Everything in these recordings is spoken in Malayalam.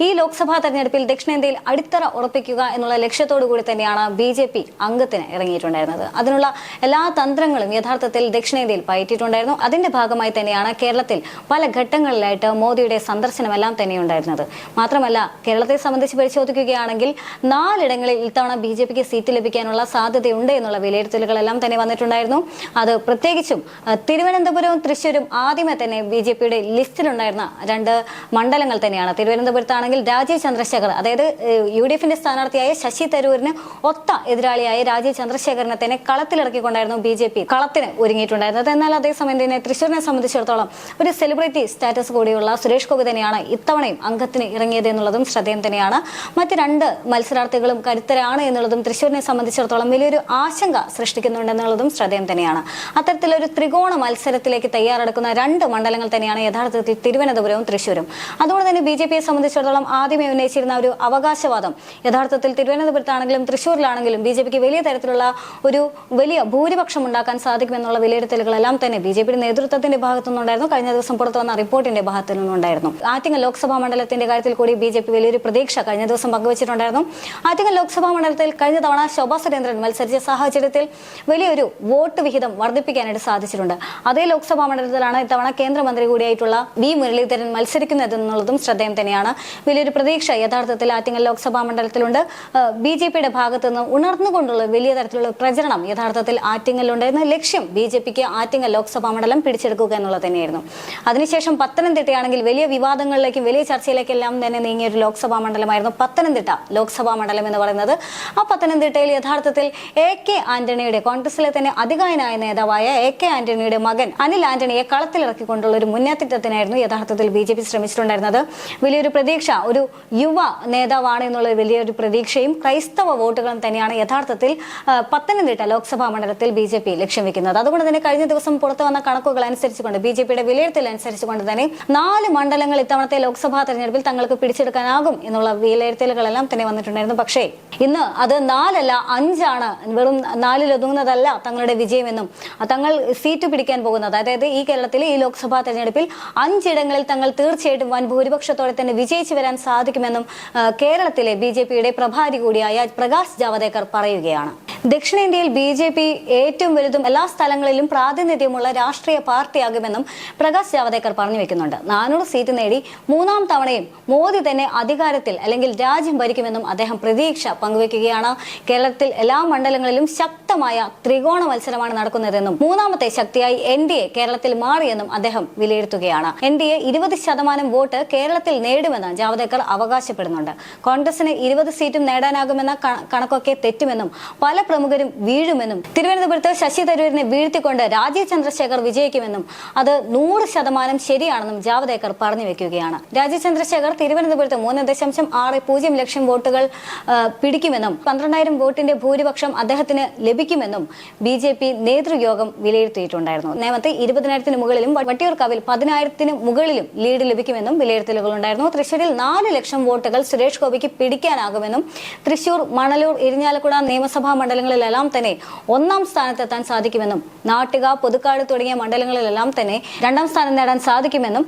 ഈ ലോക്സഭാ തെരഞ്ഞെടുപ്പിൽ ദക്ഷിണേന്ത്യയിൽ അടിത്തറ ഉറപ്പിക്കുക എന്നുള്ള ലക്ഷ്യത്തോടു കൂടി തന്നെയാണ് ബി.ജെ.പി. അംഗത്തിന് ഇറങ്ങിയിട്ടുണ്ടായിരുന്നത്. അതിനുള്ള എല്ലാ തന്ത്രങ്ങളും യഥാർത്ഥത്തിൽ ദക്ഷിണേന്ത്യയിൽ പയറ്റിയിട്ടുണ്ടായിരുന്നു. അതിന്റെ ഭാഗമായി തന്നെയാണ് കേരളത്തിൽ പല ഘട്ടങ്ങളിലായിട്ട് മോദിയുടെ സന്ദർശനമെല്ലാം തന്നെ ഉണ്ടായിരുന്നത്. മാത്രമല്ല, കേരളത്തെ സംബന്ധിച്ച് പരിശോധിക്കുകയാണെങ്കിൽ 4 ഇടങ്ങളിൽ ഇത്തവണ ബി.ജെ.പിക്ക് സീറ്റ് ലഭിക്കാനുള്ള സാധ്യതയുണ്ട് എന്നുള്ള വിലയിരുത്തലുകളെല്ലാം തന്നെ വന്നിട്ടുണ്ടായിരുന്നു. അത് പ്രത്യേകിച്ചും തിരുവനന്തപുരവും തൃശ്ശൂരും ആദ്യമേ തന്നെ ബി.ജെ.പിയുടെ ലിസ്റ്റിലുണ്ടായിരുന്ന 2 മണ്ഡലങ്ങൾ തന്നെയാണ്. തിരുവനന്തപുരത്താണ് രാജീവ് ചന്ദ്രശേഖർ, അതായത് യു.ഡി.എഫിന്റെ സ്ഥാനാർത്ഥിയായ ശശി തരൂരിന് ഒത്ത എതിരാളിയായ രാജീവ് ചന്ദ്രശേഖരനെ തന്നെ കളത്തിലിറക്കിക്കൊണ്ടായിരുന്നു ബി.ജെ.പി. കളത്തിന് ഒരുങ്ങിയിട്ടുണ്ടായിരുന്നത്. എന്നാൽ അതേസമയം തന്നെ തൃശ്ശൂരിനെ സംബന്ധിച്ചിടത്തോളം ഒരു സെലിബ്രിറ്റി സ്റ്റാറ്റസ് കൂടിയുള്ള സുരേഷ് ഗോപി തന്നെയാണ് ഇത്തവണയും അംഗത്തിന് ഇറങ്ങിയത് എന്നുള്ളതും ശ്രദ്ധേയം തന്നെയാണ്. മറ്റ് 2 മത്സരാർത്ഥികളും കരുത്തരാണ് എന്നുള്ളതും തൃശ്ശൂരിനെ സംബന്ധിച്ചിടത്തോളം വലിയൊരു ആശങ്ക സൃഷ്ടിക്കുന്നുണ്ടെന്നുള്ളതും ശ്രദ്ധേയം തന്നെയാണ്. അത്തരത്തിലൊരു ത്രികോണ മത്സരത്തിലേക്ക് തയ്യാറെടുക്കുന്ന 2 മണ്ഡലങ്ങൾ തന്നെയാണ് യഥാർത്ഥത്തിൽ തിരുവനന്തപുരവും തൃശ്ശൂരും. അതുകൊണ്ട് തന്നെ ബി.ജെ.പിയെ സംബന്ധിച്ചിടത്തോളം ആദ്യമേ ഉന്നയിച്ചിരുന്ന ഒരു അവകാശവാദം യഥാർത്ഥത്തിൽ തിരുവനന്തപുരത്താണെങ്കിലും തൃശ്ശൂരിലാണെങ്കിലും ബി.ജെ.പിക്ക് വലിയ തരത്തിലുള്ള ഒരു വലിയ ഭൂരിപക്ഷം ഉണ്ടാക്കാൻ സാധിക്കുമെന്നുള്ള വിലയിരുത്തലുകളെല്ലാം തന്നെ ബി.ജെ.പിയുടെ നേതൃത്വത്തിന്റെ ഭാഗത്തു നിന്നുണ്ടായിരുന്നു. കഴിഞ്ഞ ദിവസം പുറത്തു വന്ന റിപ്പോർട്ടിന്റെ ഭാഗത്തു നിന്നുണ്ടായിരുന്നു. ആറ്റിങ്ങൽ ലോക്സഭാ മണ്ഡലത്തിന്റെ കാര്യത്തിൽ കൂടി ബി.ജെ.പി. വലിയൊരു പ്രതീക്ഷ കഴിഞ്ഞ ദിവസം പങ്കുവച്ചിട്ടുണ്ടായിരുന്നു. ആറ്റിങ്ങൽ ലോക്സഭാ മണ്ഡലത്തിൽ കഴിഞ്ഞ തവണ ശോഭാ സുരേന്ദ്രൻ മത്സരിച്ച സാഹചര്യത്തിൽ വലിയൊരു വോട്ട് വിഹിതം വർദ്ധിപ്പിക്കാനായിട്ട് സാധിച്ചിട്ടുണ്ട്. അതേ ലോക്സഭാ മണ്ഡലത്തിലാണ് ഇത്തവണ കേന്ദ്രമന്ത്രി കൂടിയായിട്ടുള്ള വി മുരളീധരൻ മത്സരിക്കുന്നതെന്നുള്ളതും ശ്രദ്ധേയം തന്നെയാണ്. വലിയൊരു പ്രതീക്ഷ യഥാർത്ഥത്തിൽ ആറ്റിങ്ങൽ ലോക്സഭാ മണ്ഡലത്തിലുണ്ട്. ബി.ജെ.പിയുടെ ഭാഗത്തു നിന്ന് ഉണർന്നുകൊണ്ടുള്ള വലിയ തരത്തിലുള്ള പ്രചരണം യഥാർത്ഥത്തിൽ ആറ്റിങ്ങലുണ്ടായിരുന്ന ലക്ഷ്യം ബി.ജെ.പിക്ക് ആറ്റിങ്ങൽ ലോക്സഭാ മണ്ഡലം പിടിച്ചെടുക്കുക എന്നുള്ളത് തന്നെയായിരുന്നു. അതിനുശേഷം പത്തനംതിട്ടയാണെങ്കിൽ വലിയ വിവാദങ്ങളിലേക്കും വലിയ ചർച്ചയിലേക്കെല്ലാം തന്നെ നീങ്ങിയ ഒരു ലോക്സഭാ മണ്ഡലമായിരുന്നു പത്തനംതിട്ട ലോക്സഭാ മണ്ഡലം എന്ന് പറയുന്നത്. ആ പത്തനംതിട്ടയിൽ യഥാർത്ഥത്തിൽ എ.കെ. ആന്റണിയുടെ, കോൺഗ്രസിലെ തന്നെ അധികായനായ നേതാവായ എ.കെ. ആന്റണിയുടെ മകൻ അനിൽ ആന്റണിയെ കളത്തിലിറക്കിക്കൊണ്ടുള്ള ഒരു മുന്നേറ്റത്തിനായിരുന്നു യഥാർത്ഥത്തിൽ ബി.ജെ.പി. ശ്രമിച്ചിട്ടുണ്ടായിരുന്നത്. വലിയൊരു പ്രതീക്ഷ, ഒരു യുവ നേതാവാണ് എന്നുള്ള വലിയൊരു പ്രതീക്ഷയും ക്രൈസ്തവ വോട്ടുകളും തന്നെയാണ് യഥാർത്ഥത്തിൽ പത്തനംതിട്ട ലോക്സഭാ മണ്ഡലത്തിൽ ബി.ജെ.പി. ലക്ഷ്യം വെക്കുന്നത്. അതുകൊണ്ട് തന്നെ കഴിഞ്ഞ ദിവസം പുറത്തു വന്ന കണക്കുകൾ അനുസരിച്ചുകൊണ്ട് ബി.ജെ.പിയുടെ വിലയിരുത്തൽ അനുസരിച്ചുകൊണ്ട് തന്നെ 4 മണ്ഡലങ്ങൾ ഇത്തവണത്തെ ലോക്സഭാ തെരഞ്ഞെടുപ്പിൽ തങ്ങൾക്ക് പിടിച്ചെടുക്കാനാകും എന്നുള്ള വിലയിരുത്തലുകളെല്ലാം തന്നെ വന്നിട്ടുണ്ടായിരുന്നു. പക്ഷേ ഇന്ന് അത് 4 അല്ല 5 ആണ്, വെറും 4-ൽ ഒതുങ്ങുന്നതല്ല തങ്ങളുടെ വിജയമെന്നും തങ്ങൾ സീറ്റ് പിടിക്കാൻ പോകുന്നത്, അതായത് ഈ കേരളത്തിലെ ഈ ലോക്സഭാ തെരഞ്ഞെടുപ്പിൽ 5 ഇടങ്ങളിൽ തങ്ങൾ തീർച്ചയായിട്ടും വൻ ഭൂരിപക്ഷത്തോടെ തന്നെ വിജയിച്ചു വരാൻ സാധിക്കുമെന്നും കേരളത്തിലെ ബി.ജെ.പിയുടെ പ്രഭാരി കൂടിയായ പ്രകാശ് ജാവദേക്കർ പറയുകയാണ്. ദക്ഷിണേന്ത്യയിൽ ബി.ജെ.പി. ഏറ്റവും വലുതും എല്ലാ സ്ഥലങ്ങളിലും പ്രാതിനിധ്യമുള്ള രാഷ്ട്രീയ പാർട്ടിയാകുമെന്നും പ്രകാശ് ജാവദേക്കർ പറഞ്ഞു വെക്കുന്നുണ്ട്. 400 സീറ്റ് നേടി 3ാം തവണയും മോദി തന്നെ അധികാരത്തിൽ അല്ലെങ്കിൽ രാജ്യം ഭരിക്കുമെന്നും അദ്ദേഹം പ്രതീക്ഷ പങ്കുവെക്കുകയാണ്. കേരളത്തിൽ എല്ലാ മണ്ഡലങ്ങളിലും ശക്തമായ ത്രികോണ മത്സരമാണ് നടക്കുന്നതെന്നും 3ാമത്തെ ശക്തിയായി എൻ.ഡി.എ കേരളത്തിൽ മാറിയെന്നും അദ്ദേഹം വിലയിരുത്തുകയാണ്. എൻ.ഡി.എ 20% വോട്ട് കേരളത്തിൽ നേടുമെന്ന് ജാവദേക്കർ അവകാശപ്പെടുന്നുണ്ട്. കോൺഗ്രസിന് 20 സീറ്റും നേടാനാകുമെന്ന കണക്കൊക്കെ തെറ്റുമെന്നും പല പ്രമുഖരും വീഴുമെന്നും തിരുവനന്തപുരത്ത് ശശി തരൂരിനെ വീഴ്ത്തിക്കൊണ്ട് രാജീവ് ചന്ദ്രശേഖർ വിജയിക്കുമെന്നും അത് 100% ശരിയാണെന്നും ജാവദേക്കർ പറഞ്ഞു വെക്കുകയാണ്. രാജീവ് ചന്ദ്രശേഖർ തിരുവനന്തപുരത്ത് 3.60 ലക്ഷം വോട്ടുകൾ പിടിക്കുമെന്നും 12,000 വോട്ടിന്റെ ഭൂരിപക്ഷം അദ്ദേഹത്തിന് ലഭിക്കുമെന്നും ബി.ജെ.പി. നേതൃയോഗം വിലയിരുത്തിയിട്ടുണ്ടായിരുന്നു. നേമത്തെ 20,000-ന് മുകളിലും വട്ടിയൂർക്കാവിൽ 10,000-ന് മുകളിലും ലീഡ് ലഭിക്കുമെന്നും വിലയിരുത്തലുകളുണ്ടായിരുന്നു. തൃശ്ശൂരിൽ 4 ലക്ഷം വോട്ടുകൾ സുരേഷ് ഗോപിക്ക് പിടിക്കാനാകുമെന്നും തൃശ്ശൂർ, മണലൂർ, ഇരിഞ്ഞാലക്കുട നിയമസഭാ മണ്ഡലങ്ങളിലെല്ലാം തന്നെ 1ാം സ്ഥാനത്തെത്താൻ സാധിക്കുമെന്നും നാട്ടിക, പുതുക്കാട് തുടങ്ങിയ മണ്ഡലങ്ങളിലെല്ലാം തന്നെ 2ാം സ്ഥാനം നേടാൻ സാധിക്കുമെന്നും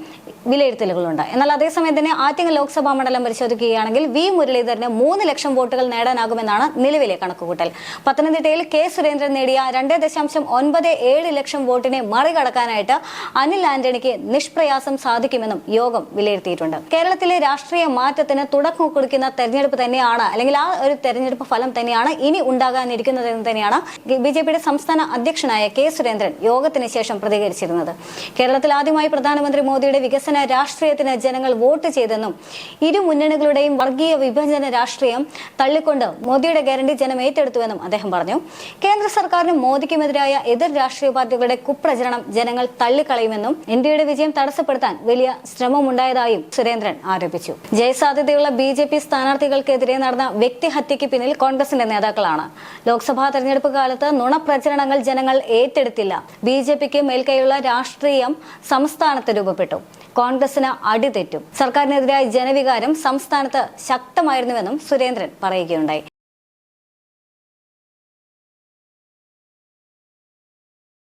വിലയിരുത്തലുകളുണ്ട്. എന്നാൽ അതേസമയം തന്നെ ആറ്റിങ്ങൽ ലോക്സഭാ മണ്ഡലം പരിശോധിക്കുകയാണെങ്കിൽ വി മുരളീധരന് 3 ലക്ഷം വോട്ടുകൾ നേടാനാകുമെന്നാണ് നിലവിലെ കണക്കുകൂട്ടൽ. പത്തനംതിട്ടയിൽ കെ സുരേന്ദ്രൻ നേടിയ 2.97 ലക്ഷം വോട്ടിനെ മറികടക്കാനായിട്ട് അനിൽ ആന്റണിക്ക് നിഷ്പ്രയാസം സാധിക്കുമെന്നും യോഗം വിലയിരുത്തിയിട്ടുണ്ട്. കേരളത്തിലെ രാഷ്ട്രീയ മാറ്റത്തിന് തുടക്കം കുറിക്കുന്ന തെരഞ്ഞെടുപ്പ് തന്നെയാണ്, അല്ലെങ്കിൽ ആ ഒരു തെരഞ്ഞെടുപ്പ് ഫലം തന്നെയാണ് ഇനി ഉണ്ടാകാനിരിക്കുന്നതെന്ന് തന്നെയാണ് ബി.ജെ.പിയുടെ സംസ്ഥാന അധ്യക്ഷനായ കെ സുരേന്ദ്രൻ യോഗത്തിന് ശേഷം പ്രതികരിച്ചിരുന്നത്. കേരളത്തിൽ ആദ്യമായി പ്രധാനമന്ത്രി മോദിയുടെ വികസന രാഷ്ട്രീയത്തിന് ജനങ്ങൾ വോട്ട് ചെയ്തെന്നും ഇരു മുന്നണികളുടെയും വർഗീയ വിഭജന രാഷ്ട്രീയം തള്ളിക്കൊണ്ട് മോദിയുടെ ഗ്യാരണ്ടി ജനം ഏറ്റെടുത്തുവെന്നും അദ്ദേഹം പറഞ്ഞു. കേന്ദ്ര സർക്കാരിനും മോദിക്കുമെതിരായ എതിർ രാഷ്ട്രീയ പാർട്ടികളുടെ കുപ്രചരണം ജനങ്ങൾ തള്ളിക്കളയുമെന്നും എൻ.ഡി.എയുടെ വിജയം തടസ്സപ്പെടുത്താൻ വലിയ ശ്രമമുണ്ടായതായും സുരേന്ദ്രൻ ആരോപിച്ചു. ജയസാധ്യതയുള്ള ബി.ജെ.പി. സ്ഥാനാർത്ഥികൾക്കെതിരെ നടന്ന വ്യക്തിഹത്യയ്ക്ക് പിന്നിൽ കോൺഗ്രസിന്റെ നേതാക്കളാണ്. ലോക്സഭാ തെരഞ്ഞെടുപ്പ് കാലത്ത് നുണപ്രചരണങ്ങൾ ജനങ്ങൾ ഏറ്റെടുത്തില്ല. ബി.ജെ.പിക്ക് മേൽക്കൈയുള്ള രാഷ്ട്രീയം സംസ്ഥാനത്ത് രൂപപ്പെട്ടു. കോൺഗ്രസിന് അടിതെറ്റും. സർക്കാരിനെതിരായ ജനവികാരം സംസ്ഥാനത്ത് ശക്തമായിരുന്നുവെന്നും സുരേന്ദ്രൻ പറയുകയുണ്ടായി.